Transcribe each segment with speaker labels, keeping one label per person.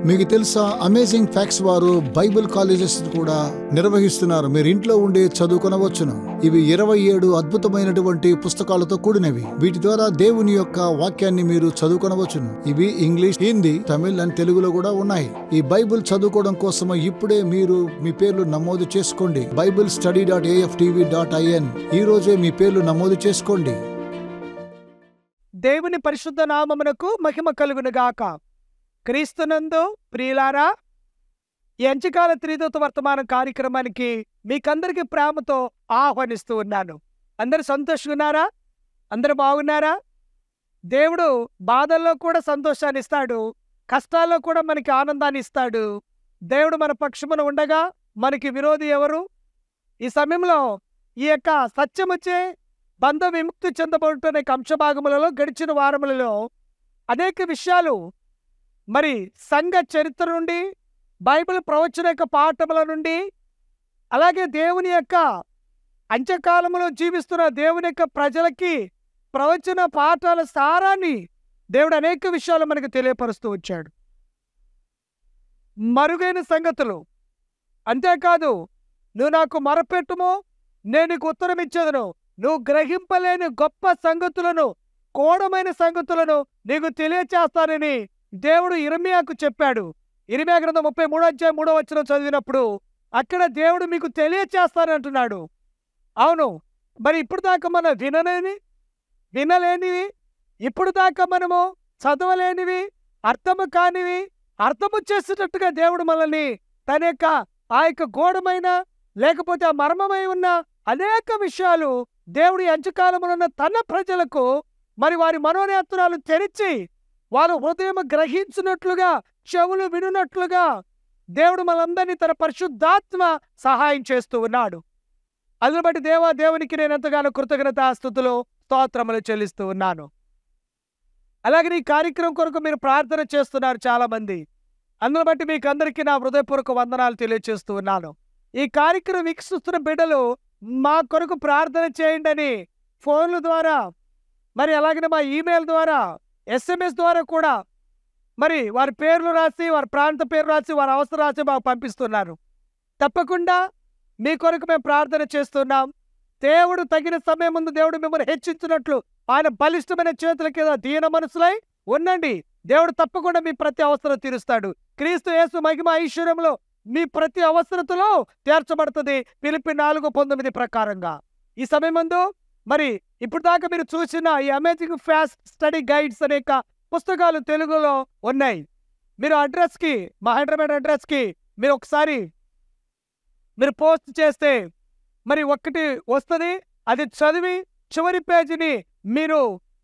Speaker 1: మీకు తెలుసా, amazing facts వారు బైబిల్ కాలేజెస్ కూడా నిర్వహిస్తున్నారు. మీరు ఇంట్లో ఉండి చదువుకొనవచ్చును. ఇవి 27 అద్భుతమైనటువంటి పుస్తకాలతో కూడినవి. వీటి ద్వారా దేవుని యొక్క వాక్యాన్ని మీరు చదువుకొనవచ్చును. ఇవి ఇంగ్లీష్, హిందీ, తమిళ్ అండ్ తెలుగులో కూడా ఉన్నాయి. ఈ బైబిల్ చదువుకోవడం కోసం ఇప్పుడే మీరు మీ పేర్లు నమోదు చేసుకోండి. BibleStudy.AFTV.in ఈ రోజే మీ పేర్లు నమోదు చేసుకోండి.
Speaker 2: దేవుని పరిశుద్ధ నామమునకు మహిమ కలుగును గాక. క్రీస్తునందు ప్రియులారా, ఈ అంచకాల త్రిదూత వర్తమానం కార్యక్రమానికి మీకందరికీ ప్రేమతో ఆహ్వానిస్తూ ఉన్నాను. అందరూ సంతోషంగా ఉన్నారా? అందరూ బాగున్నారా? దేవుడు బాధల్లో కూడా సంతోషాన్ని ఇస్తాడు, కష్టాల్లో కూడా మనకి ఆనందాన్ని ఇస్తాడు. దేవుడు మన పక్షమున ఉండగా మనకి విరోధి ఎవరు? ఈ సమయంలో ఈ యొక్క సత్యముచే బంధ విముక్తి చెందబడుతున్న అంశభాగములలో గడిచిన వారములలో అనేక విషయాలు మరి సంఘ చరిత్ర నుండి, బైబిల్ ప్రవచన యొక్క పాఠముల నుండి, అలాగే దేవుని యొక్క అంత్యకాలంలో జీవిస్తున్న దేవుని యొక్క ప్రజలకి ప్రవచన పాఠాల సారాన్ని దేవుడు అనేక విషయాలు మనకు తెలియపరుస్తూ వచ్చాడు. మరుగైన సంగతులు, అంతేకాదు నువ్వు నాకు మొరపెట్టుము నేను నీకు ఉత్తరం ఇచ్చేదను, నువ్వు గ్రహింపలేని గొప్ప సంగతులను, కోణమైన సంగతులను నీకు తెలియచేస్తానని దేవుడు ఇర్మీయాకు చెప్పాడు. ఇర్మీయా గ్రంథం 33:3 చదివినప్పుడు అక్కడ దేవుడు మీకు తెలియచేస్తానంటున్నాడు. అవును, మరి ఇప్పుడు దాకా మనం వినలేనివి, ఇప్పుడు దాకా మనము చదవలేనివి, అర్థము కానివి అర్థము చేసేటట్టుగా దేవుడు మనల్ని తన యొక్క ఆ యొక్క గూఢమైన లేకపోతే ఆ మర్మమై ఉన్న అనేక విషయాలు దేవుడి అంచకాలమునున్న తన ప్రజలకు మరి వారి మనోనేత్రాలు తెరిచి వారు హృదయం గ్రహించినట్లుగా, చెవులు వినున్నట్లుగా దేవుడు మనందరినీ తన పరిశుద్ధాత్మ సహాయం చేస్తూ ఉన్నాడు. అందును బట్టి దేవునికి నేను ఎంతగానో కృతజ్ఞతాస్తుతులు, స్తోత్రములు చెల్లిస్తూ ఉన్నాను. అలాగే ఈ కార్యక్రమం కొరకు మీరు ప్రార్థన చేస్తున్నారు చాలా మంది. అందును బట్టి మీకు అందరికీ నా హృదయపూర్వక వందనాలు తెలియజేస్తూ ఉన్నాను. ఈ కార్యక్రమం వీక్షిస్తున్న బిడ్డలు మా కొరకు ప్రార్థన చేయండి అని ఫోన్ల ద్వారా, మరి అలాగే మా ఈమెయిల్ ద్వారా, SMS ద్వారా కూడా మరి వారి పేర్లు రాసి, వారి ప్రాంత పేరు రాసి, వారి అవసరం రాసి మాకు పంపిస్తున్నారు. తప్పకుండా మీ కొరకు మేము ప్రార్థన చేస్తున్నాం. దేవుడు తగిన సమయం ముందు దేవుడు మిమ్మల్ని హెచ్చించినట్లు ఆయన బలిష్టమైన చేతుల కింద దీన మనసులై ఉండండి. దేవుడు తప్పకుండా మీ ప్రతి అవసరం తీరుస్తాడు. క్రీస్తు యేసు మహిమ ఐశ్వర్యంలో మీ ప్రతి అవసరతలో తీర్చబడుతుంది. ఫిలిప్పీ 4:19 ప్రకారంగా ఈ సమయం ముందు మరి ఇప్పుడు దాకా మీరు చూసిన ఈ అమేజింగ్ ఫ్యాస్ట్ స్టడీ గైడ్స్ అనేక పుస్తకాలు తెలుగులో ఉన్నాయి. మీరు అడ్రస్కి, మా హైదరాబాద్ అడ్రస్కి మీరు ఒకసారి మీరు పోస్ట్ చేస్తే మరి ఒక్కటి వస్తుంది. అది చదివి చివరి పేజీని మీరు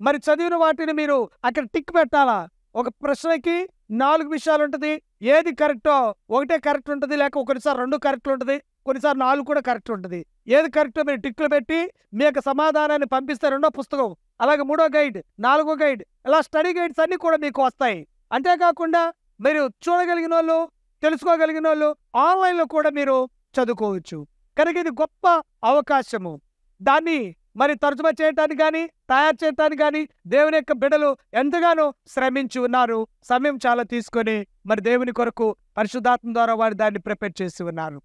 Speaker 2: మరి చదివిన వాటిని మీరు అక్కడ టిక్ పెట్టాలా. ఒక ప్రశ్నకి 4 విషయాలు ఉంటుంది. ఏది కరెక్టో ఒకటే కరెక్ట్ ఉంటుంది, లేక ఒకసారి 2 కరెక్ట్లు ఉంటుంది, కొన్నిసార్లు 4 కూడా కరెక్ట్ ఉంటుంది. ఏది కరెక్టో మీరు టిక్లు పెట్టి మీ యొక్క సమాధానాన్ని పంపిస్తే 2వ పుస్తకం, అలాగే 3వ గైడ్, 4వ గైడ్, ఇలా స్టడీ గైడ్స్ అన్నీ కూడా మీకు వస్తాయి. అంతేకాకుండా మీరు చూడగలిగిన వాళ్ళు, తెలుసుకోగలిగిన వాళ్ళు ఆన్లైన్లో కూడా మీరు చదువుకోవచ్చు. కనుక ఇది గొప్ప అవకాశము. దాన్ని మరి తర్జుమా చేయటానికి కానీ, తయారు చేయటానికి కానీ దేవుని యొక్క బిడ్డలు ఎంతగానో శ్రమించి ఉన్నారు. సమయం చాలా తీసుకొని మరి దేవుని కొరకు పరిశుద్ధాత్మ ద్వారా వారు దాన్ని ప్రిపేర్ చేసి ఉన్నారు.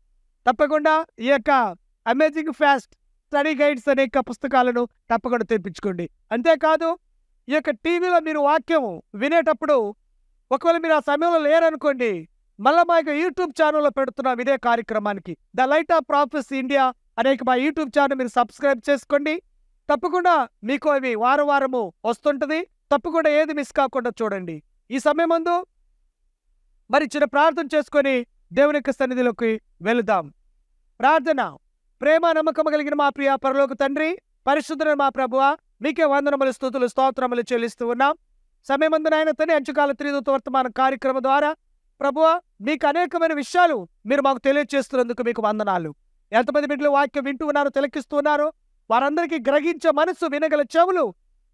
Speaker 2: తప్పకుండా ఈ యొక్క అమేజింగ్ ఫ్యాస్ట్ స్టడీ గైడ్స్ అనేక పుస్తకాలను తప్పకుండా తెప్పించుకోండి. అంతేకాదు ఈ యొక్క టీవీలో మీరు వాక్యం వినేటప్పుడు ఒకవేళ మీరు ఆ సమయంలో లేరనుకోండి, మళ్ళీ మా యొక్క యూట్యూబ్ ఛానల్లో పెడుతున్నాం ఇదే కార్యక్రమానికి. The light of prophecy India అనేక మా యూట్యూబ్ ఛానల్ మీరు సబ్స్క్రైబ్ చేసుకోండి. తప్పకుండా మీకు అవి వారము వస్తుంటుంది. తప్పకుండా ఏది మిస్ కాకుండా చూడండి. ఈ సమయం ముందు మరి చిన్న ప్రార్థన చేసుకొని దేవుని యొక్క సన్నిధిలోకి వెళుదాం. ప్రార్థన. ప్రేమ నమ్మకం కలిగిన మా ప్రియ పరలోక తండ్రి, పరిశుద్ధుడైన మా ప్రభువా, మీకే వందనములు, స్తుతులు, స్తోత్రములు చెల్లిస్తూ ఉన్నాం. సమయమందు నాయన తండ్రి, అంచకాల త్రిదూత వర్తమాన కార్యక్రమం ద్వారా ప్రభువా మీకు అనేకమైన విషయాలు మీరు మాకు తెలియజేస్తున్నందుకు మీకు వందనాలు. ఎంతమంది బిడ్డలు వాక్యం వింటూ ఉన్నారో, తిలకిస్తూ ఉన్నారో వారందరికీ గ్రహించే మనసు, వినగల చెవులు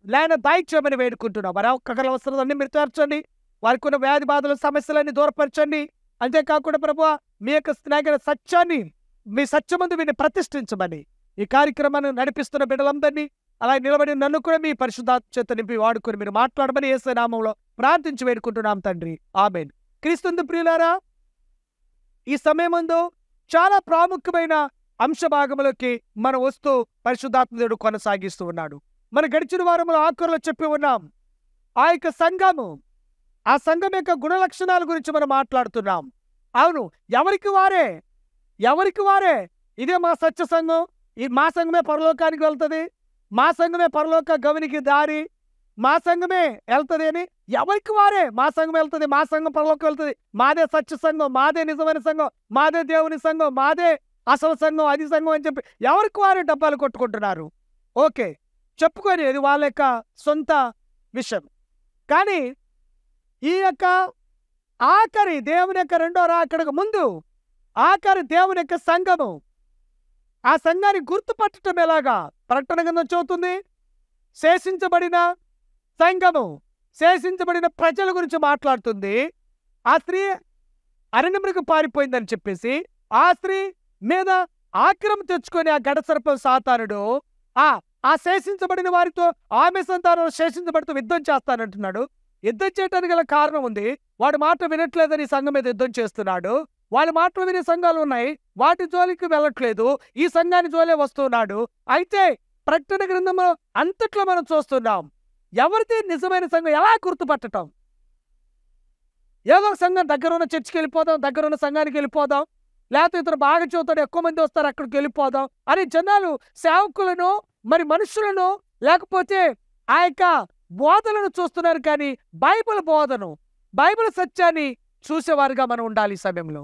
Speaker 2: లేన దాయిచ్యమని వేడుకుంటున్నాం. వారి ఒక్కొక్కరి అవసరాలన్నీ మీరు తీర్చండి. వారికి ఉన్న వ్యాధి బాధలు, సమస్యలన్నీ దూరపరచండి. అంతేకాకుండా ప్రభువా మీ యొక్క స్నేహితుల సత్యాన్ని, మీ సత్యమందు వీరిని ప్రతిష్ఠించమని ఈ కార్యక్రమాన్ని నడిపిస్తున్న బిడ్డలందరినీ, అలా నిలబడి నన్ను కూడా మీ పరిశుద్ధాత్మ చేత నింపి వాడుకొని మీరు మాట్లాడమని యేసు నామములో ప్రార్థించి వేడుకుంటున్నాం తండ్రి. ఆమేన్. క్రీస్తు ప్రియులారా, ఈ సమయమందు చాలా ప్రాముఖ్యమైన అంశ భాగంలోకి మనం వస్తూ పరిశుద్ధాత్మ దేవుడు కొనసాగిస్తూ ఉన్నాడు. మన గడిచిన వారంలో ఆఖరులో చెప్పి ఉన్నాం, ఆ యొక్క సంఘము, ఆ సంఘం యొక్క గుణ లక్షణాల గురించి మనం మాట్లాడుతున్నాం. అవును, ఎవరికి వారే ఇదే మా సత్య సంఘం, మా సంఘమే పరలోకానికి వెళ్తుంది, మా సంఘమే పరలోక గవినికి దారి, మా సంఘమే వెళ్తుంది అని ఎవరికి వారే మా సంఘం వెళ్తుంది, మా సంఘం పరలోకం వెళ్తుంది, మాదే సత్య సంఘం, మాదే నిజమైన సంఘం, మాదే దేవుని సంఘం, మాదే అసలు సంఘం, అది సంఘం అని చెప్పి ఎవరికి వారే డబ్బాలు కొట్టుకుంటున్నారు. ఓకే, చెప్పుకొని ఇది వాళ్ళ యొక్క సొంత విషయం. కానీ ఈ యొక్క ఆఖరి దేవుని యొక్క రెండో రాకడకు ముందు ఆఖరి దేవుని యొక్క సంఘము, ఆ సంఘాన్ని గుర్తుపట్టడం ఎలాగా? ప్రకటన గ్రంథం చెబుతుంది, శేషించబడిన సంఘము, శేషించబడిన ప్రజల గురించి మాట్లాడుతుంది. ఆ స్త్రీ అరణ్యమునకు పారిపోయిందని చెప్పేసి ఆ స్త్రీ మీద ఆక్రమణ తెచ్చుకొని ఆ గడసర్పం సాతానుడు ఆ శేషించబడిన వారితో, ఆమె సంతానం శేషించబడితో యుద్ధం చేస్తానంటున్నాడు. యుద్ధం చేయడానికి గల కారణం ఉంది, వాడు మాట వినట్లేదని సంఘం మీద యుద్ధం చేస్తున్నాడు. వాళ్ళ మాటలు వినే సంఘాలు ఉన్నాయి, వాటి జోలికి వెళ్ళట్లేదు, ఈ సంఘాన్ని జోలే వస్తున్నాడు. అయితే ప్రకటన గ్రంథంలో అంతట్లో మనం చూస్తున్నాం, ఎవరిది నిజమైన సంఘం ఎలా గుర్తుపట్టడం? ఏదో సంఘం దగ్గర ఉన్న చర్చికి వెళ్ళిపోదాం, దగ్గర ఉన్న సంఘానికి వెళ్ళిపోదాం, లేకపోతే ఇతను బాగా చూస్తాడు, ఎక్కువ మంది వస్తారు, అక్కడికి వెళ్ళిపోదాం అని జనాలు సేవకులను, మరి మనుషులను, లేకపోతే ఆ యొక్క బోధలను చూస్తున్నారు. కానీ బైబిల్ బోధను, బైబిల్ సత్యాన్ని చూసేవారుగా మనం ఉండాలి. ఈ సమయంలో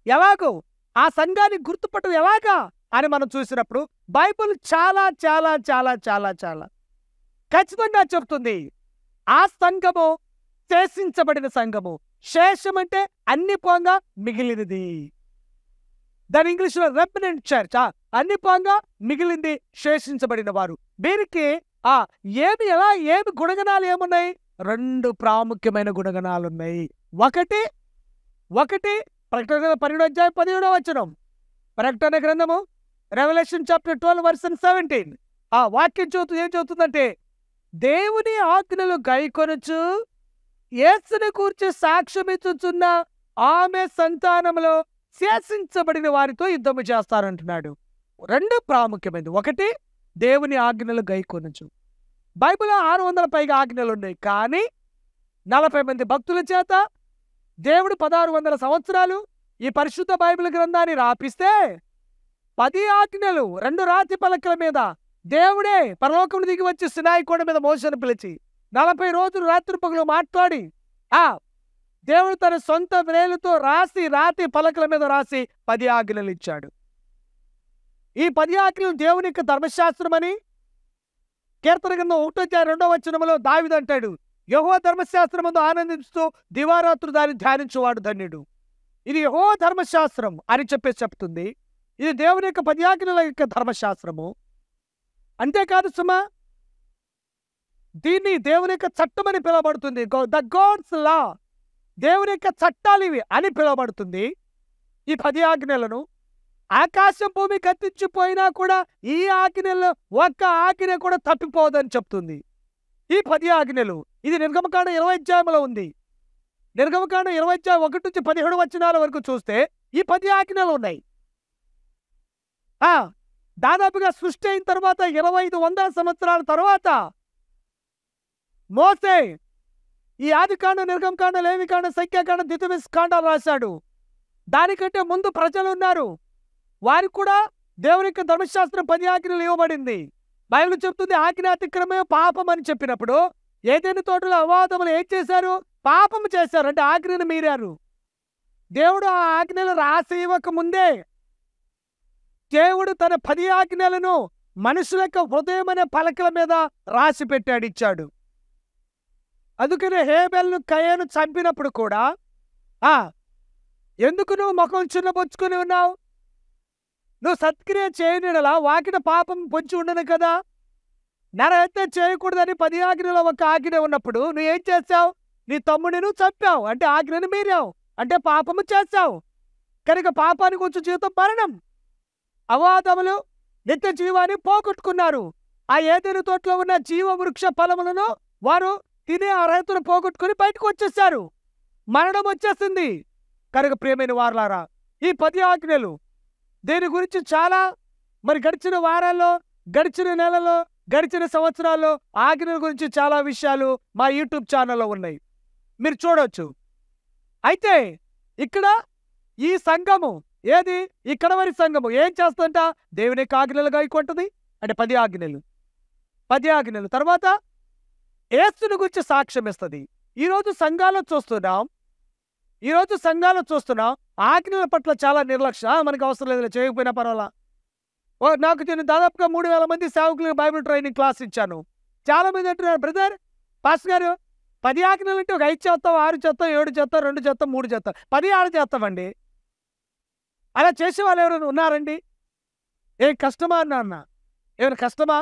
Speaker 2: ఎలాగో ఆ సంఘాన్ని గుర్తుపట్టడం ఎలాగా అని మనం చూసినప్పుడు బైబిల్ చాలా చాలా చాలా చాలా చాలా ఖచ్చితంగా చెప్తుంది, ఆ సంఘము శేషించబడిన సంఘము. శేషం అంటే అన్ని పోంగా మిగిలినది. దాని ఇంగ్లీష్లో రెమినెంట్ చర్చ్, అన్ని పోంగా మిగిలింది శేషించబడిన వారు. వీరికి ఏమి గుణగణాలు ఏమున్నాయి? 2 ప్రాముఖ్యమైన గుణగణాలు ఉన్నాయి. ఒకటి ప్రకటన గ్రంథం 12వ అధ్యాయం 17వ వచనం. ప్రకటన గ్రంథము రెవల్యూషన్ చాప్టర్ 12 వర్స్ 17. ఆ వాక్యం ఏం చెబుతుందంటే, దేవుని ఆజ్ఞలు గైకొనుచు యేసుని గూర్చి సాక్ష్యమిచ్చుచున్న ఆమె సంతానంలో శేషించబడిన వారితో యుద్ధము చేస్తారంటున్నాడు. 2 ప్రాముఖ్యమైనది. ఒకటి, దేవుని ఆజ్ఞలు గైకొనుచు. బైబిల్లో 600 పైగా ఆజ్ఞలు ఉన్నాయి. కానీ 40 మంది భక్తుల చేత దేవుడు 1600 సంవత్సరాలు ఈ పరిశుద్ధ బైబిల్ గ్రంథాన్ని రాపిస్తే 10 ఆజ్ఞలు 2 రాతి పలకల మీద దేవుడే పరలోకం దిగి వచ్చి సినాయి కొండ మీద మోషేను పిలిచి 40 రోజులు రాత్రి పగలు మాట్లాడి దేవుడు తన సొంత వేలుతో రాసి రాతి పలకల మీద రాసి 10 ఆజ్ఞలు ఇచ్చాడు. ఈ 10 ఆజ్ఞలు దేవుని యొక్క ధర్మశాస్త్రం అని కీర్తన గ్రంథం 1వ అధ్యాయం 2వ వచనంలో దావీదు అంటాడు, యెహోవా ధర్మశాస్త్రమందు ఆనందిస్తూ దివారాత్రులు దాన్ని ధ్యానించువాడు ధన్యుడు. ఇది యెహోవా ధర్మశాస్త్రం అని చెప్తుంది. ఇది దేవుని యొక్క 10 ఆజ్ఞల యొక్క ధర్మశాస్త్రము. అంతేకాదు సుమా, దీన్ని దేవుని యొక్క చట్టం అని పిలువబడుతుంది. ద గాడ్స్ లా, దేవుని యొక్క చట్టాలు ఇవి అని పిలువబడుతుంది. ఈ 10 ఆజ్ఞలను ఆకాశం భూమి కత్తించిపోయినా కూడా ఈ ఆజ్ఞల్లో ఒక్క ఆజ్ఞ కూడా తప్పిపోదని చెప్తుంది. ఈ 10 ఆజ్ఞలు, ఇది నిర్గమకాండ 20వ అధ్యాయంలో ఉంది. నిర్గమకాండ 20వ అధ్యాయం 1 నుంచి 17 వచనాల వరకు చూస్తే ఈ 10 ఆజ్ఞలు ఉన్నాయి. దాదాపుగా సృష్టి అయిన తర్వాత 2500 సంవత్సరాల తర్వాత మోసే ఈ ఆదికాండ, నిర్గమకాండ, లేవికాండ, సంఖ్యాకాండ, ద్వితీయోపదేశకాండాలు రాశాడు. దానికంటే ముందు ప్రజలు ఉన్నారు, వారికి కూడా దేవుని యొక్క ధర్మశాస్త్రం 10 ఆజ్ఞలు ఇవ్వబడింది. బైబిల్ చెప్తుంది ఆజ్ఞాతిక్రమే పాపం అని చెప్పినప్పుడు ఏదైనా తోటలో అవాదములు ఏం చేశారు? పాపం చేశారు, అంటే ఆజ్ఞను మీరారు. దేవుడు ఆ ఆజ్ఞలు రాసి ఇవ్వక ముందే దేవుడు తన 10 ఆజ్ఞలను మనుషుల యొక్క హృదయం అనే పలకల మీద రాసి పెట్టాడు, ఇచ్చాడు. అందుకనే హేబెల్ను కయను చంపినప్పుడు కూడా ఎందుకు నువ్వు ముఖం చిన్నబొచ్చుకుని ఉన్నావు? నువ్వు సత్క్రియ చేయనిలా వాకిట పాపం పొంచి ఉండను కదా. నరహత్య చేయకూడదని 10 ఆజ్ఞలో ఒక ఆజ్ఞ ఉన్నప్పుడు నువ్వేం చేశావు? నీ తమ్ముడిని నువ్వు చంపావు, అంటే ఆజ్ఞను మీరావు, అంటే పాపము చేశావు. కనుక పాపానికి వచ్చి జీవితం మరణం. అవాదములు నిత్య జీవాన్ని పోగొట్టుకున్నారు. ఆ ఏదైనా తోటలో ఉన్న జీవ వృక్ష ఫలములను వారు తినే అర్హతను పోగొట్టుకుని బయటకు వచ్చేసారు. మరణం వచ్చేసింది. కనుక ప్రియమైన వారలారా, ఈ 10 ఆజ్ఞలు దీని గురించి చాలా మరి గడిచిన వారాల్లో, గడిచిన నెలలో, గడిచిన సంవత్సరాల్లో ఆజ్ఞల గురించి చాలా విషయాలు మా యూట్యూబ్ ఛానల్లో ఉన్నాయి, మీరు చూడవచ్చు. అయితే ఇక్కడ ఈ సంఘము ఏది, ఈ కడవరి సంఘము ఏం చేస్తుంట? దేవుని యొక్క ఆజ్ఞలుగా అయికొంటది. అంటే 10 ఆజ్ఞలు. 10 ఆజ్ఞలు తర్వాత యేసుని గురించి సాక్ష్యం ఇస్తుంది. ఈరోజు సంఘాల్లో చూస్తున్నాం ఆజ్ఞల పట్ల చాలా నిర్లక్ష్యం. మనకు అవసరం లేదు, చేయకపోయినా పర్వాలా. నాకు నేను దాదాపుగా 3000 మంది సేవకులకు బైబిల్ ట్రైనింగ్ క్లాస్ ఇచ్చాను. చాలా మంది అంటున్నారు, బ్రదర్ పాస్టర్ గారు 10 ఆజ్ఞలు అంటే ఒక 5 చేస్తాం, 6 చేస్తాం, 7 చేస్తాం, 2 చేస్తాం, 3 చేస్తాం, 10 6 చేస్తామండి. అలా చేసే వాళ్ళు ఎవరైనా ఉన్నారండి? ఏం కష్టమా అన్న? ఏమైనా కష్టమా,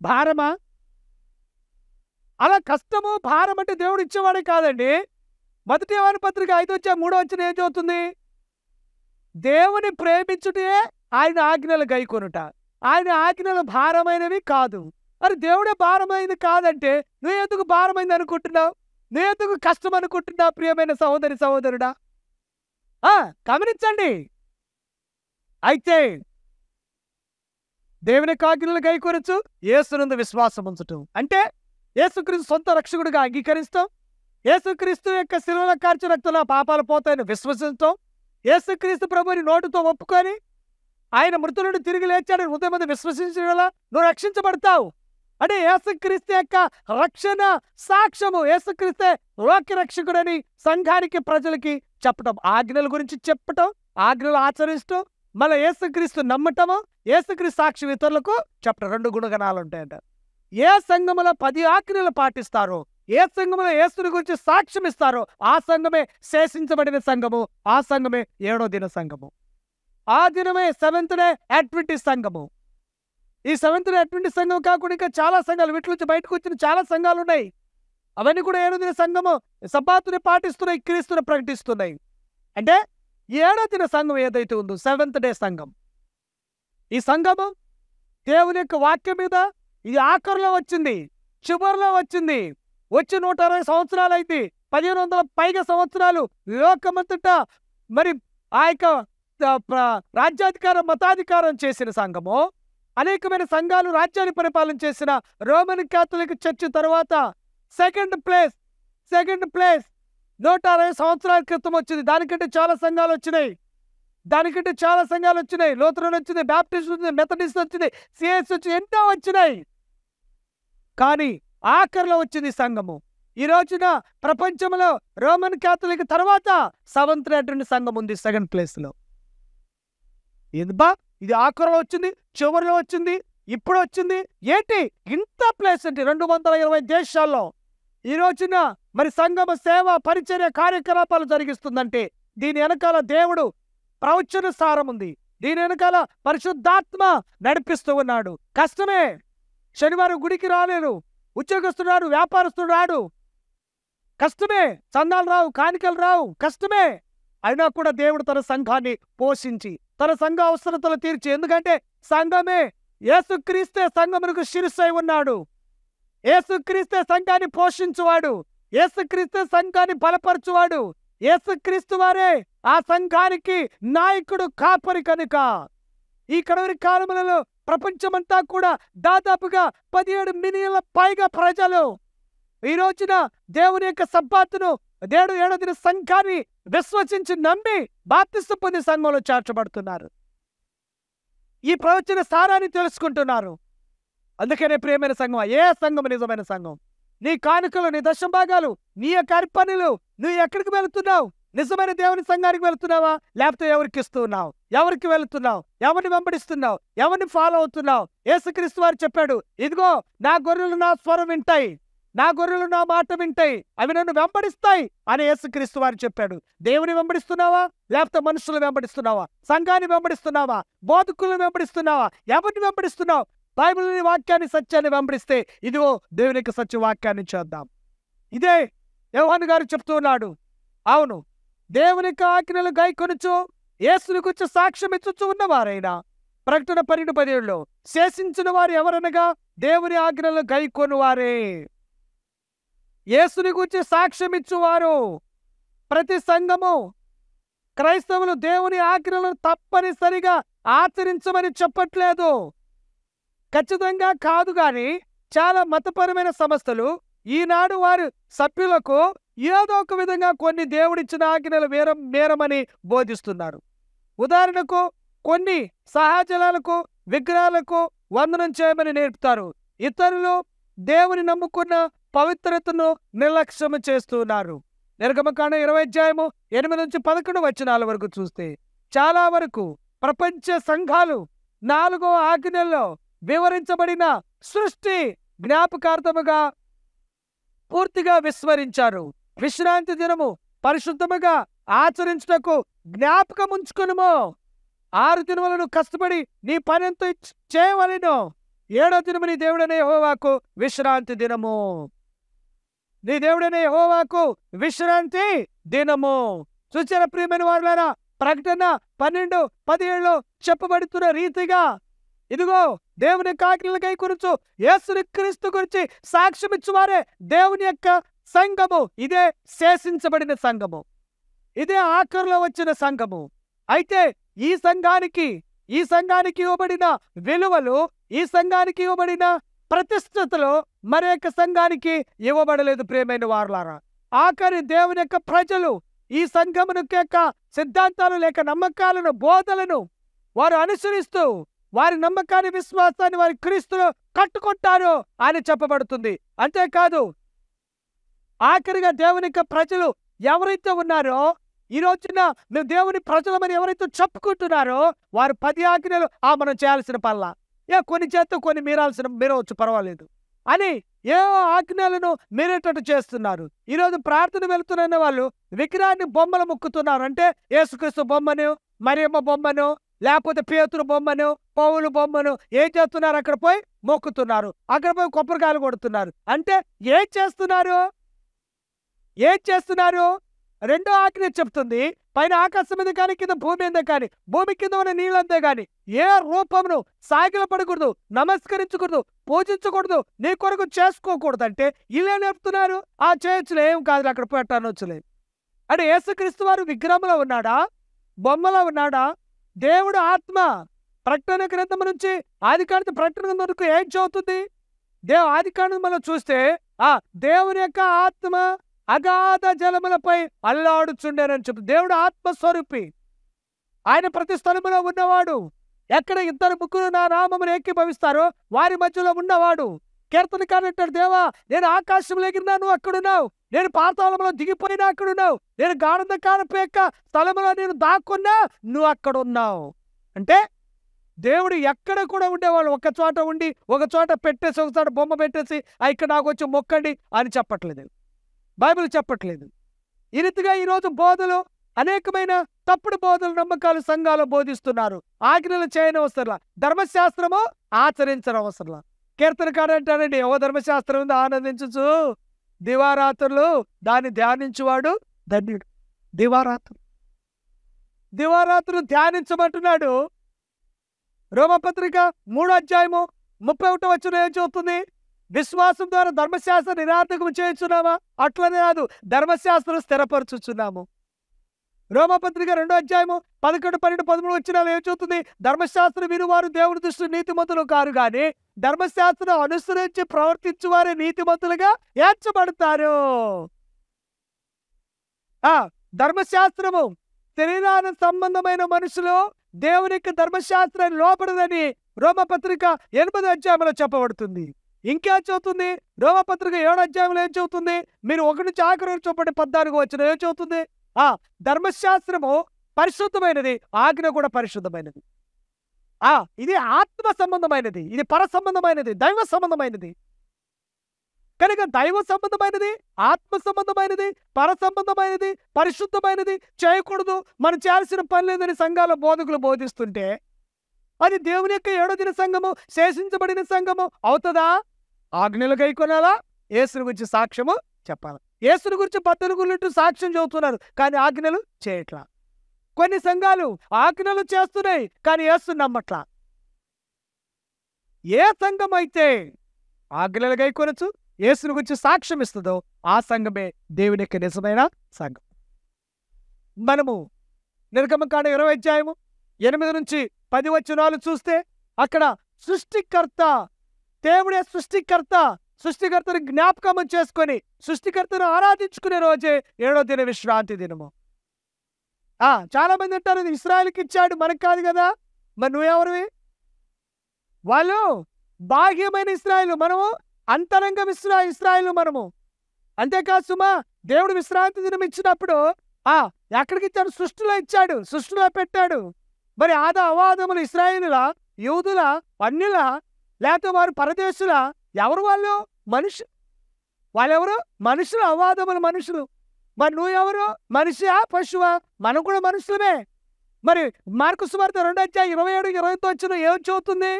Speaker 2: భారమా? అలా కష్టము భారం అంటే దేవుడు ఇచ్చేవాడే కాదండి. మొదటి యోహాను పత్రిక 5:3 ఏం చదువుతుంది? దేవుని ప్రేమించుటే ఆయన ఆజ్ఞలు గైకొనుట, ఆయన ఆజ్ఞలు భారమైనవి కాదు. మరి దేవుడే భారమైనది కాదంటే నువ్వు ఎందుకు భారమైంది అనుకుంటున్నావు? నువ్వు ఎందుకు కష్టం అనుకుంటున్నావు? ప్రియమైన సహోదరి సహోదరుడా, గమనించండి. అయితే దేవుని ఆజ్ఞలు గైకొనొచ్చు, యేసునందు విశ్వాసం ఉంచటం అంటే యేసుక్రీస్తు సొంత రక్షకుడిగా అంగీకరిస్తాం, యేసుక్రీస్తు యొక్క శిలువలో కార్చిన రక్తంలో పాపాలు పోతాయని విశ్వసించటం, యేసుక్రీస్తు ప్రభుని నోటితో ఒప్పుకొని ఆయన మృతుల నుండి తిరిగి లేచాడని హృదయం మీద విశ్వసించడం వల్ల నువ్వు రక్షించబడతావు. అంటే యేసుక్రీస్తు యొక్క రక్షణ సాక్ష్యము, యేసుక్రీస్తే లోక రక్షకుడని సంఘానికి ప్రజలకి చెప్పటం, ఆజ్ఞల గురించి చెప్పటం, ఆజ్ఞలు ఆచరిస్తూ మళ్ళీ యేసుక్రీస్తు నమ్మటము, యేసుక్రీస్తు సాక్ష్యం ఇతరులకు చెప్పటం. 2 గుణగణాలు ఉంటాయంట. ఏ సంఘములో 10 ఆజ్ఞలు పాటిస్తారో, ఏ సంఘములో యేసుని గురించి సాక్ష్యం ఇస్తారో ఆ సంఘమే శేషించబడిన సంఘము, ఆ సంఘమే 7వ దిన సంఘము, ఆ దినమే 7th డే అడ్వెంటిస్ట్ సంఘము. ఈ 7th డే అడ్వెంటిస్ట్ సంఘం కాకుండా ఇంకా చాలా సంఘాలు, వీటి నుంచి బయటకు వచ్చిన చాలా సంఘాలు ఉన్నాయి. అవన్నీ కూడా 7వ దిన సంఘము సబ్బాతుని పాటిస్తున్నాయి, క్రీస్తుని ప్రకటిస్తున్నాయి. అంటే 7వ దిన సంఘం ఏదైతే ఉందో 7th డే సంఘం, ఈ సంఘము దేవుని యొక్క వాక్యం మీద ఇది ఆఖరులో వచ్చింది, చివరిలో వచ్చింది. వచ్చి 160 సంవత్సరాలు అయితే 1500 పైగా సంవత్సరాలు లోకమంతటా మరి ఆ యొక్క రాజ్యాధికారం మతాధికారం చేసిన సంఘము, అనేకమైన సంఘాలు రాజ్యాన్ని పరిపాలన చేసిన రోమన్ కాథలిక్ చర్చ్ తర్వాత సెకండ్ ప్లేస్ 160 సంవత్సరాల క్రితం వచ్చింది. దానికంటే చాలా సంఘాలు వచ్చినాయి, లూథరన్ వచ్చింది, బ్యాప్టిస్ట్ వచ్చింది, మెథడిస్ట్ వచ్చింది, సిఎస్ వచ్చింది, ఎన్నో వచ్చినాయి. కానీ ఆఖరిలో వచ్చింది సంఘము. ఈ రోజున ప్రపంచంలో రోమన్ కాథలిక్ తర్వాత 7th డే అడ్వెంటిస్ట్ సంఘం ఉంది 2nd ప్లేస్లో. ఇది ఆఖరిలో వచ్చింది, చివరిలో వచ్చింది, ఇప్పుడు వచ్చింది. ఏంటి ఇంత ప్లేస్ అంటే 220 దేశాల్లో ఈ రోజున మరి సంఘము సేవ పరిచర్య కార్యకలాపాలు జరిగిస్తుందంటే దీని వెనకాల దేవుడు ప్రవచన సారం ఉంది, దీని వెనకాల పరిశుద్ధాత్మ నడిపిస్తూ ఉన్నాడు. కష్టమే, శనివారం గుడికి రాలేరు, ఉద్యోగస్తుడు రాడు, వ్యాపారస్తుడు రాడు, కష్టమే, చందాలు రావు, కాணிకలు రావు, కష్టమే. అయినా కూడా దేవుడు తన సంఘాన్ని పోషించి తన సంఘ అవసరతలు తీర్చి, ఎందుకంటే సంఘమే యేసుక్రీస్తే సంఘమునకు శిరస్సై ఉన్నాడు, యేసుక్రీస్తే సంఘాన్ని పోషించువాడు, యేసుక్రీస్తే సంఘాన్ని బలపరచువాడు, యేసుక్రీస్తు వారే ఆ సంఘానికి నాయకుడు, కాపరి. కనుక ఈ కడవరి కాలములలో ప్రపంచమంతా కూడా దాదాపుగా 17 మిలియన్ల పైగా ప్రజలు ఈ రోజున దేవుని యొక్క సబ్బాతును, దేవుడు 7వ దిన సంఘాన్ని విశ్వసించి నమ్మి బాప్తిస్మ పొంది సంఘంలో చేర్చబడుతున్నారు, ఈ ప్రవచన సారాన్ని తెలుసుకుంటున్నారు. అందుకనే ప్రియమైన సంఘం, ఏ సంఘం నిజమైన సంఘం? నీ కానుకలు, నీ దశభాగాలు, నీ యొక్క అర్పణలు, నువ్వు ఎక్కడికి వెళుతున్నావు? నిజమైన దేవుని సంఘానికి వెళుతున్నావా, లేకపోతే ఎవరికి ఇస్తున్నావు? ఎవరికి వెళుతున్నావు? ఎవరిని వెంబడిస్తున్నావు? ఎవరిని ఫాలో అవుతున్నావు? యేసుక్రీస్తు వారు చెప్పాడు, ఇదిగో నా గొర్రెలు నా స్వరం వింటాయి, నా గొర్రెలు నా మాట వింటాయి, అవి నన్ను వెంబడిస్తాయి అని యేసుక్రీస్తు వారు చెప్పాడు. దేవుని వెంబడిస్తున్నావా, లేకపోతే మనుషులు వెంబడిస్తున్నావా? సంఘాన్ని వెంబడిస్తున్నావా, బోధకులను వెంబడిస్తున్నావా? ఎవరిని వెంబడిస్తున్నావు? బైబిల్ని, వాక్యాన్ని, సత్యాన్ని వెంబడిస్తే ఇదిగో దేవుని యొక్క సత్య వాక్యాన్ని చేద్దాం. ఇదే యోహాను గారు చెప్తూ ఉన్నాడు. అవును, దేవుని యొక్క ఆజ్ఞలు గైకొనుచు యేసుని గురించి సాక్ష్యం ఇచ్చుచు ఉన్నవారైనా ప్రకటన 12:17 శేషించిన వారు ఎవరనగా దేవుని ఆజ్ఞలు గైకొను వారే, యేసుని గురించి సాక్ష్యం ఇచ్చువారు. ప్రతి సంఘము క్రైస్తవులు దేవుని ఆజ్ఞలను తప్పనిసరిగా ఆచరించమని చెప్పట్లేదు. ఖచ్చితంగా కాదు, గాని చాలా మతపరమైన సంస్థలు ఈనాడు వారి సభ్యులకు ఏదో ఒక విధంగా కొన్ని దేవుడిచ్చిన ఆజ్ఞలు మేరమని బోధిస్తున్నారు. ఉదాహరణకు కొన్ని సహజలాలకు విగ్రహాలకు వందనం చేయమని నేర్పుతారు. ఇతరులు దేవుని నమ్ముకున్న పవిత్రతను నిర్లక్ష్యం చేస్తున్నారు. నిర్గమకాండం 20:8-11 వరకు చూస్తే చాలా వరకు ప్రపంచ సంఘాలు 4వ ఆజ్ఞల్లో వివరించబడిన సృష్టి జ్ఞాపకార్థముగా పూర్తిగా విస్మరించారు. విశ్రాంతి దినము పరిశుద్ధముగా ఆచరించుటకు జ్ఞాపకం ఉంచుకునుము. 6 దినములను కష్టపడి నీ పనంతా చేయవలెను. 7వ దినము నీ దేవుడనే యెహోవాకు విశ్రాంతి దినము. నీ దేవుడనే యెహోవాకు విశ్రాంతి దినము. చూచిన ప్రియమైన వారులారా, ప్రకటన 12:17 చెప్పబడుతున్న రీతిగా ఇదిగో దేవుని ఆజ్ఞలను గైకొనుచు యేసు క్రీస్తు గురించి సాక్ష్యమిచ్చువారే దేవుని యొక్క సంఘము. ఇదే శేషించబడిన సంఘము, ఇదే ఆఖరులో వచ్చిన సంఘము. అయితే ఈ సంఘానికి ఇవ్వబడిన విలువలు, ఈ సంఘానికి ఇవ్వబడిన ప్రతిష్టతలు మరొక సంఘానికి ఇవ్వబడలేదు. ప్రియమైన వారులారా, ఆఖరి దేవుని యొక్క ప్రజలు ఈ సంఘమును యొక్క సిద్ధాంతాలు లేక నమ్మకాలను, బోధలను వారు అనుసరిస్తూ వారి నమ్మకాన్ని, విశ్వాసాన్ని వారి క్రీస్తులో కట్టుకుంటారు అని చెప్పబడుతుంది. అంతేకాదు, ఆఖరిగా దేవుని యొక్క ప్రజలు ఎవరైతే ఉన్నారో, ఈ రోజున మేము దేవుని ప్రజలమని ఎవరైతే చెప్పుకుంటున్నారో వారు 10 ఆజ్ఞలు మనం చేయాల్సిన పనుల, కొన్ని చేత కొన్ని మీరవచ్చు పర్వాలేదు అని ఏ ఆజ్ఞలను మీరేటట్టు చేస్తున్నారు. ఈరోజు ప్రార్థన వెళుతున్న వాళ్ళు విగ్రహాన్ని బొమ్మలు మొక్కుతున్నారు. అంటే యేసుక్రీస్తు బొమ్మను, మరియమ్మ బొమ్మను, లేకపోతే పేతురు బొమ్మను, పౌలు బొమ్మను ఏం చేస్తున్నారు? అక్కడ పోయి మొక్కుతున్నారు, అక్కడ పోయి కొబ్బరికాయలు కొడుతున్నారు. అంటే ఏం చేస్తున్నారు? రెండో ఆజ్ఞ చెప్తుంది, పైన ఆకాశం మీద కానీ కింద భూమి మీద కానీ, భూమి కింద ఉన్న నీళ్ళంతే కానీ ఏ రూపమును సాగిలపడకూడదు, నమస్కరించకూడదు, పూజించకూడదు, నీ కొరకు చేసుకోకూడదు. అంటే ఇలా నేర్పుతున్నారు. ఆ చేయొచ్చులే, ఏం కాదు, అక్కడ పెట్టనొచ్చులే. అంటే యేసుక్రీస్తు వారు విగ్రహంలో ఉన్నాడా? బొమ్మలో ఉన్నాడా? దేవుడు ఆత్మ. ప్రకటన గ్రంథం నుంచి ఆదికాండ ప్రకటన గ్రంథం వరకు ఏం చదువుతుంది? ఆదికాండం మనం చూస్తే దేవుని యొక్క ఆత్మ అగాధ జలములపై అల్లాడుచుండేనని చెప్పి, దేవుడు ఆత్మస్వరూపి, ఆయన ప్రతి స్థలములో ఉన్నవాడు. ఎక్కడ 2-3 నా నామమును ఏకీభవిస్తారో వారి మధ్యలో ఉన్నవాడు. కీర్తనకారుడు అంటాడు, దేవా నేను ఆకాశంలో ఎగిరినా నువ్వు అక్కడున్నావు, నేను పాతాళంలో దిగిపోయినా అక్కడున్నావు, నేను గాఢంధకారపు యొక్క స్థలములో నేను దాక్కున్నా నువ్వు అక్కడున్నావు. అంటే దేవుడు ఎక్కడ కూడా ఉండేవాళ్ళు ఒక చోట ఉండి ఒక చోట పెట్టేసి ఒకసారి బొమ్మ పెట్టేసి ఇక్కడ నాకు వచ్చి మొక్కండి అని చెప్పట్లేదు, బైబిల్ చెప్పట్లేదు. ఈ రీతిగా ఈరోజు బోధలు, అనేకమైన తప్పుడు బోధలు, నమ్మకాలు సంఘాలు బోధిస్తున్నారు. ఆజ్ఞలు చేయనవసరంలా, ధర్మశాస్త్రము ఆచరించనవసరంలా. కీర్తనకారు అంటారండి, ఓ ధర్మశాస్త్రం ఉంది ఆనందించు, దివారాత్రులు దాన్ని ధ్యానించువాడు ధన్యుడు. దివారాత్రులు ధ్యానించమంటున్నాడు. రోమపత్రిక 3:31 ఏం చెబుతుంది? విశ్వాసం ద్వారా ధర్మశాస్త్రం నిరార్థకం చేయించున్నామా? అట్లనే కాదు, ధర్మశాస్త్రం స్థిరపరచుచున్నాము. రోమపత్రిక 2:11-12-13 ఏం చెబుతుంది? ధర్మశాస్త్రం వినువారు దేవుని దృష్టి నీతిమంతులు కారు గాని ధర్మశాస్త్రం అనుసరించి ప్రవర్తించువారే నీతిమంతులుగా ఎంచబడతారు. ధర్మశాస్త్రము శరీరాన సంబంధమైన మనుషులు దేవునికి ధర్మశాస్త్రాన్ని లోపడదని రోమపత్రిక 8వ చెప్పబడుతుంది. ఇంకేం చెబుతుంది? రోమపత్రిక 7వ ఏం చెబుతుంది? మీరు 1-14 ఏం చెబుతుంది? ధర్మశాస్త్రము పరిశుద్ధమైనది, ఆజ్ఞ కూడా పరిశుద్ధమైనది. ఇది ఆత్మ సంబంధమైనది, ఇది పర సంబంధమైనది, దైవ సంబంధమైనది. కనుక దైవ సంబంధమైనది, ఆత్మ సంబంధమైనది, పర సంబంధమైనది, పరిశుద్ధమైనది చేయకూడదు, మనం చేయాల్సిన పని లేదని సంఘాల బోధకులు బోధిస్తుంటే అది దేవుని యొక్క 7వ దిన సంఘము, శేషించబడిన సంఘము అవుతుందా? ఆజ్ఞలు గైకొనాలా, యేసుని గురించి సాక్ష్యము చెప్పాలి. యేసుని గురించి బద్దలుగున్నట్టు సాక్ష్యం చెబుతున్నారు కానీ ఆజ్ఞలు చేయట్లా. కొన్ని సంఘాలు ఆజ్ఞలు చేస్తున్నాయి కానీ యేసుని నమ్మట్లా. ఏ సంఘం అయితే ఆజ్ఞలు గైకొనొచ్చు, యేసుని గురించి సాక్ష్యం ఇస్తుందో ఆ సంఘమే దేవుని యొక్క నిజమైన సంఘం. మనము నిర్గమకాండ 20 అధ్యాయము 8 నుంచి 10 వచనాలు చూస్తే అక్కడ సృష్టికర్త, దేవుడే సృష్టికర్తను జ్ఞాపకము చేసుకొని సృష్టికర్తను ఆరాధించుకునే రోజే 7వ దిన విశ్రాంతి దినము. చాలా మంది అంటారు ఇశ్రాయేలుకి ఇచ్చాడు, మనకు కాదు కదా. మరి నువ్వెవరివి? వాళ్ళు బాహ్యమైన ఇశ్రాయేలు, మనము అంతరంగ ఇశ్రాయేలు మనము. అంతేకాదు సుమా, దేవుడు విశ్రాంతి దినం ఇచ్చినప్పుడు ఎక్కడికి ఇచ్చాడు? సృష్టిలో ఇచ్చాడు, సృష్టిలో పెట్టాడు. మరి అవాదములు ఇశ్రాయేలులా, యూదులా, అన్యులా, లేకపోతే వారు పరదేశులా? ఎవరు వాళ్ళు? వాళ్ళెవరు? మనుషులు. అవాదములు మనుషులు. మరి నువ్వెవరు? మనిషియా పశువా? మనం కూడా మనుషులమే. మరి మార్కు సువార్త 2 అధ్యాయం 27-29 వచ్చిన ఏం చదువుతుంది?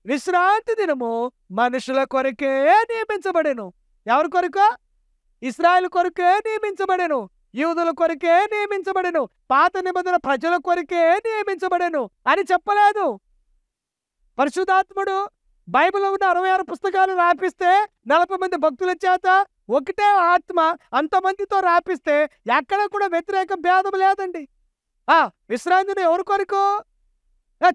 Speaker 2: విశ్రాంతి దినము మనుషుల కొరకే నియమించబడెను. ఎవరి కొరకు? ఇశ్రాయేలు కొరకే నియమించబడెను, యూదుల కొరకే నియమించబడెను, పాత నిబంధన ప్రజల కొరకే నియమించబడెను అని చెప్పలేదు. పరిశుద్ధాత్ముడు బైబిల్లో ఉన్న 66 పుస్తకాలు రాపిస్తే 40 మంది భక్తుల చేత ఒకటే ఆత్మ అంతమందితో రాపిస్తే ఎక్కడ కూడా వ్యతిరేక భేదం లేదండి. విశ్రాంతిని ఎవరి కొరకు?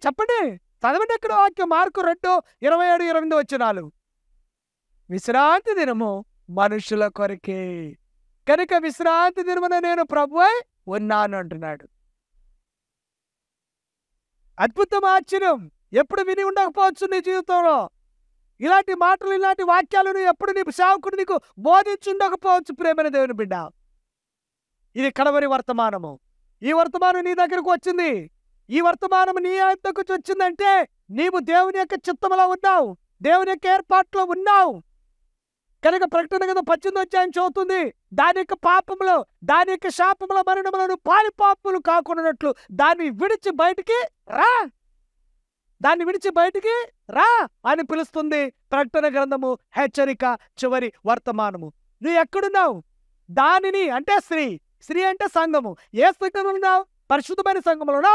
Speaker 2: చెప్పండి, చదవండి. ఎక్కడ వాక్యం? మార్కు 2:27-28 వచనాలు. విశ్రాంతి దినము మనుషుల కొరకే, కనుక విశ్రాంతి దినమున నేను ప్రభువై ఉన్నాను అంటున్నాడు. అద్భుతం, ఆశ్చర్యం. ఎప్పుడు విని ఉండకపోవచ్చు నీ జీవితంలో ఇలాంటి మాటలు, ఇలాంటి వాక్యాలను ఎప్పుడు నీ సేవకుడు నీకు బోధించి ఉండకపోవచ్చు. ప్రేమైన దేవుని బిడ్డ, ఇది కడవరి వర్తమానము. ఈ వర్తమానం నీ దగ్గరకు వచ్చింది. ఈ వర్తమానం నీ దగ్గరకు వచ్చిందంటే నీవు దేవుని యొక్క చిత్తములో ఉన్నావు, దేవుని యొక్క ఏర్పాట్లో ఉన్నావు. కనుక ప్రకటన కదా 18వ అధ్యాయం చదువుతుంది, దాని యొక్క పాపములో, దాని యొక్క శాపముల మరణములను పాలిపాపములు కాకున్నట్లు దాన్ని విడిచి బయటికి రా, దాన్ని విడిచి బయటికి రా అని పిలుస్తుంది ప్రకటన గ్రంథము. హెచ్చరిక, చివరి వర్తమానము. నువ్వు ఎక్కడున్నావు? దానిని అంటే స్త్రీ అంటే సంఘము. ఏ సంఘంలో ఉన్నావు? పరిశుద్ధమైన సంఘములో,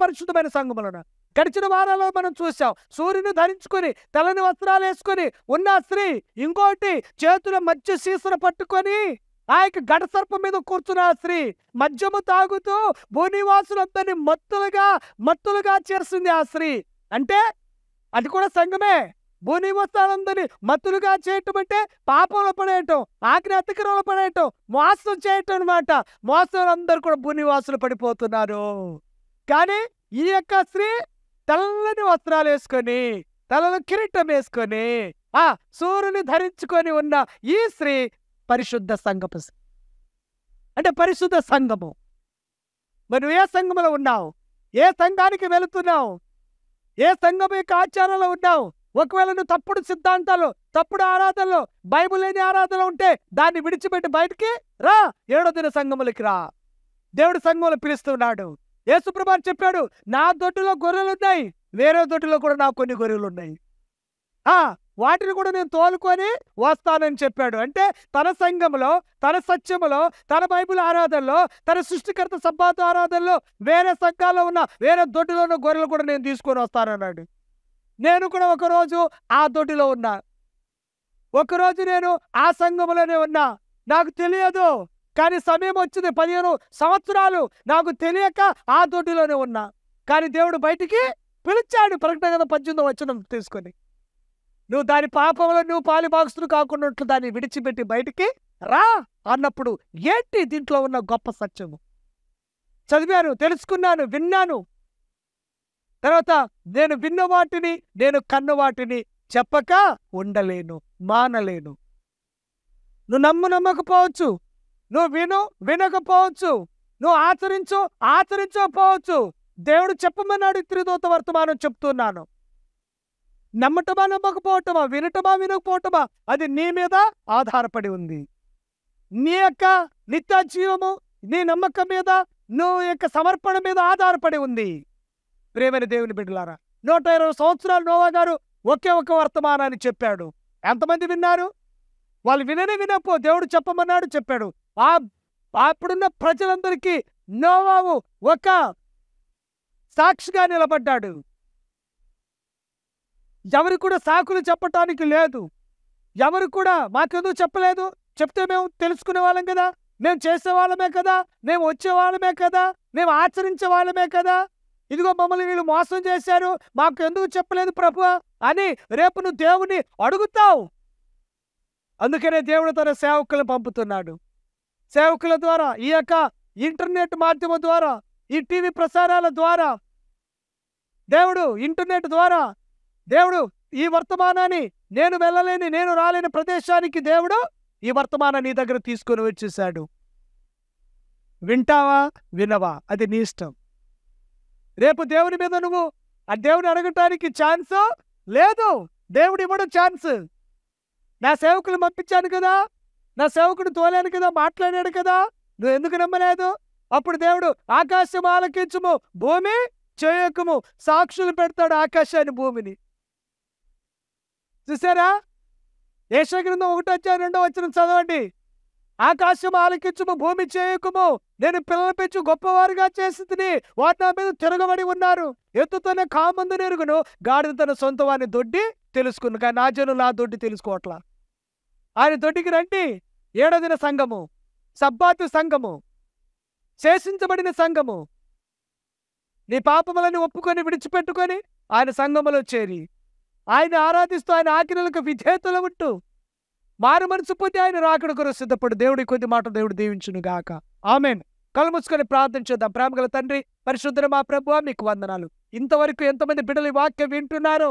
Speaker 2: పరిశుద్ధమైన సంఘములో. గడిచిన వారాల్లో మనం చూసాం, సూర్యుని ధరించుకొని తెల్లని వస్త్రాలు వేసుకొని ఉన్న స్త్రీ, ఇంకోటి చేతుల మధ్య సీసను పట్టుకొని ఆ యొక్క గడసర్పం మీద కూర్చున్న స్త్రీ మద్యము తాగుతూ భూనివాసులందరినీ మత్తులుగా చేస్తుంది ఆ స్త్రీ. అంటే అది కూడా సంఘమే. భూనివాసులందరినీ మత్తులుగా చేయటం అంటే పాపంలో పడేయటం, ఆజ్ఞ అతిక్రమంలో పడేయటం, మోసం చేయటం అనమాట. మోసాలందరూ కూడా భూనివాసులు పడిపోతున్నారు. కానీ ఈ యొక్క స్త్రీ తెల్లని వస్త్రాలు వేసుకొని, తలలో కిరీటం వేసుకొని, సూర్యుని ధరించుకొని ఉన్న ఈ స్త్రీ పరిశుద్ధ సంఘపు, అంటే పరిశుద్ధ సంఘము. మరి నువ్వు ఏ సంఘములో ఉన్నావు? ఏ సంఘానికి వెళుతున్నావు? ఏ సంఘం యొక్క ఆచారంలో ఉన్నావు? ఒకవేళ నువ్వు తప్పుడు సిద్ధాంతాలు, తప్పుడు ఆరాధనలు, బైబిల్ లేని ఆరాధన ఉంటే దాన్ని విడిచిపెట్టి బయటికి రా, 7వ దిన సంఘములకి రా. దేవుడు సంఘంలో పిలుస్తున్నాడు. యేసుప్రభువు చెప్పాడు, నా దొడ్డిలో గొర్రెలు ఉన్నాయి, వేరే దొడ్డిలో కూడా నాకు కొన్ని గొర్రెలు ఉన్నాయి, వాటిని కూడా నేను తోలుకొని వస్తానని చెప్పాడు. అంటే తన సంఘములో, తన సత్యములో, తన బైబిల్ ఆరాధనలో, తన సృష్టికర్త సబ్బాతు ఆరాధనలో వేరే సంఘాల్లో ఉన్న వేరే దొడ్డిలో ఉన్న గొర్రెలు కూడా నేను తీసుకొని వస్తానన్నాడు. నేను కూడా ఒకరోజు ఆ దొడ్డిలో ఉన్నా, ఒకరోజు నేను ఆ సంఘములోనే ఉన్నా. నాకు తెలియదు, కానీ సమయం వచ్చింది. 15 సంవత్సరాలు నాకు తెలియక ఆ దొడ్డిలోనే ఉన్నా. కానీ దేవుడు బయటికి పిలిచాడు. ప్రకటన కదా 18వ వచనం తీసుకొని, నువ్వు దాని పాపంలో నువ్వు పాలిభాగస్తులు కాకుండా దాన్ని విడిచిపెట్టి బయటికి రా అన్నప్పుడు ఏంటి దీంట్లో ఉన్న గొప్ప సత్యము? చదివాను, తెలుసుకున్నాను, విన్నాను. తర్వాత నేను విన్న వాటిని, నేను కన్న వాటిని చెప్పక ఉండలేను, మానలేను. నువ్వు నమ్మకపోవచ్చు, నువ్వు వినకపోవచ్చు, నువ్వు ఆచరించకపోవచ్చు. దేవుడు చెప్పమన్నాడు. త్రిదూత వర్తమానం చెప్తున్నాను. నమ్మటమా నమ్మకపోవటమా, వినటమా వినకపోవటమా, అది నీ మీద ఆధారపడి ఉంది. నీ యొక్క నిత్య జీవము నీ నమ్మకం మీద, నువ్వు యొక్క సమర్పణ మీద ఆధారపడి ఉంది. ప్రేమైన దేవుని బిడ్డలారా, 120 సంవత్సరాలు నోవా గారు ఒకే ఒక వర్తమానాన్ని చెప్పాడు. ఎంతమంది విన్నారు? వాళ్ళు వినపో దేవుడు చెప్పమన్నాడు, చెప్పాడు. అప్పుడున్న ప్రజలందరికీ నోవావు ఒక సాక్షిగా నిలబడ్డాడు. ఎవరు కూడా సాకులు చెప్పటానికి లేదు. ఎవరు కూడా మాకెందుకు చెప్పలేదు, చెప్తే మేము తెలుసుకునే వాళ్ళం కదా, మేము చేసేవాళ్ళమే కదా, మేము వచ్చేవాళ్ళమే కదా, మేము ఆచరించే వాళ్ళమే కదా, ఇదిగో మమ్మల్ని వీళ్ళు మోసం చేశారు, మాకు ఎందుకు చెప్పలేదు ప్రభువా అని రేపు నువ్వు దేవుని అడుగుతావు. అందుకనే దేవుడు తన సేవకులను పంపుతున్నాడు. సేవకుల ద్వారా, ఈ యొక్క ఇంటర్నెట్ మాధ్యమం ద్వారా, ఈ టీవీ ప్రసారాల ద్వారా, దేవుడు ఇంటర్నెట్ ద్వారా దేవుడు ఈ వర్తమానాన్ని, నేను వెళ్ళలేని, నేను రాలేని ప్రదేశానికి దేవుడు ఈ వర్తమానాన్ని నీ దగ్గర తీసుకొని వచ్చేసాడు. వింటావా వినవా అది నీ ఇష్టం. రేపు దేవుని మీద నువ్వు ఆ దేవుని అడగటానికి ఛాన్స్ లేదు. దేవుడు ఇవ్వడం ఛాన్స్. నా సేవకులు పంపించాను కదా, నా సేవకుడు తోలాను కదా, మాట్లాడాడు కదా, నువ్వు ఎందుకు నమ్మలేదు? అప్పుడు దేవుడు ఆకాశం ఆలకించుము, భూమి చేయకుము, సాక్షులు పెడతాడు ఆకాశాన్ని భూమిని. చూసారా? యెషయా గ్రంథం 1:2 చదవండి. ఆకాశం ఆలకించుము, భూమి చేయకుము, నేను పిల్లలు పెంచి గొప్పవారుగా చేసింది, వారు నా మీద తిరగబడి ఉన్నారు. ఎత్తుతోనే కామందు నెరుగును, గాడిద తన సొంత వారిని దొడ్డి తెలుసుకును. కానీ నా జనులు నా దొడ్డి తెలుసుకోవట్లా. ఆయన దొడ్డికి రండి. 7వ దిన సంఘము, సబ్బాతు సంఘము, శేషించబడిన సంఘము, నీ పాపములను ఒప్పుకొని విడిచిపెట్టుకొని ఆయన సంఘములో చేరి ఆయన ఆరాధిస్తూ ఆయన ఆజ్ఞలకు విధేయతలు ఉంటూ మారు మనసు పొంది ఆయన రాకడ కొరకు సిద్ధపడు. దేవుడి కొద్ది మాట దేవుడు దీవించును గాక. ఆమేన్. కళ్ళు మూసుకొని ప్రార్థన చేద్దాం. ప్రేమగల తండ్రి, పరిశుద్ధుల మా ప్రభువా, మీకు వందనాలు. ఇంతవరకు ఎంతమంది బిడ్డలు ఈ వాక్యం వింటున్నారో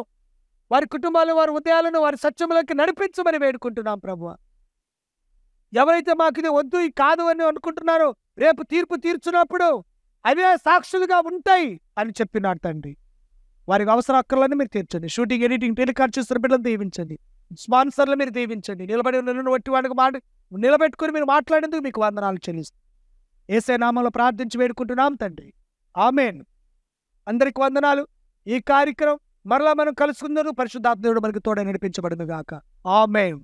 Speaker 2: వారి కుటుంబాలు, వారి ఉదయాలను వారి సత్యములకి నడిపించమని వేడుకుంటున్నాం ప్రభువా. ఎవరైతే మాకు ఇది వద్దు, ఇది కాదు అని అనుకుంటున్నారో, రేపు తీర్పు తీర్చున్నప్పుడు అవే సాక్షులుగా ఉంటాయి అని చెప్పినాడు తండ్రి. వారికి అవసర హక్కులను మీరు తీర్చండి. షూటింగ్, ఎడిటింగ్, టెలికాస్ట్ చేస్తున్న బిడ్డలు దీవించండి. స్పాన్సర్లు మీరు దీవించండి. నిలబడి ఉన్న వట్టి వాడికి నిలబెట్టుకుని మీరు మాట్లాడేందుకు మీకు వందనాలు చెల్లిస్తాం. యేసయ్య నామములో ప్రార్థించి వేడుకుంటున్నాం తండ్రి. ఆమేన్. అందరికి వందనాలు. ఈ కార్యక్రమం మరలా మనం కలుసుకుందరు. పరిశుద్ధాత్మ దేవుడు మనకు తోడై నడిపించబడును గాక. ఆమేన్.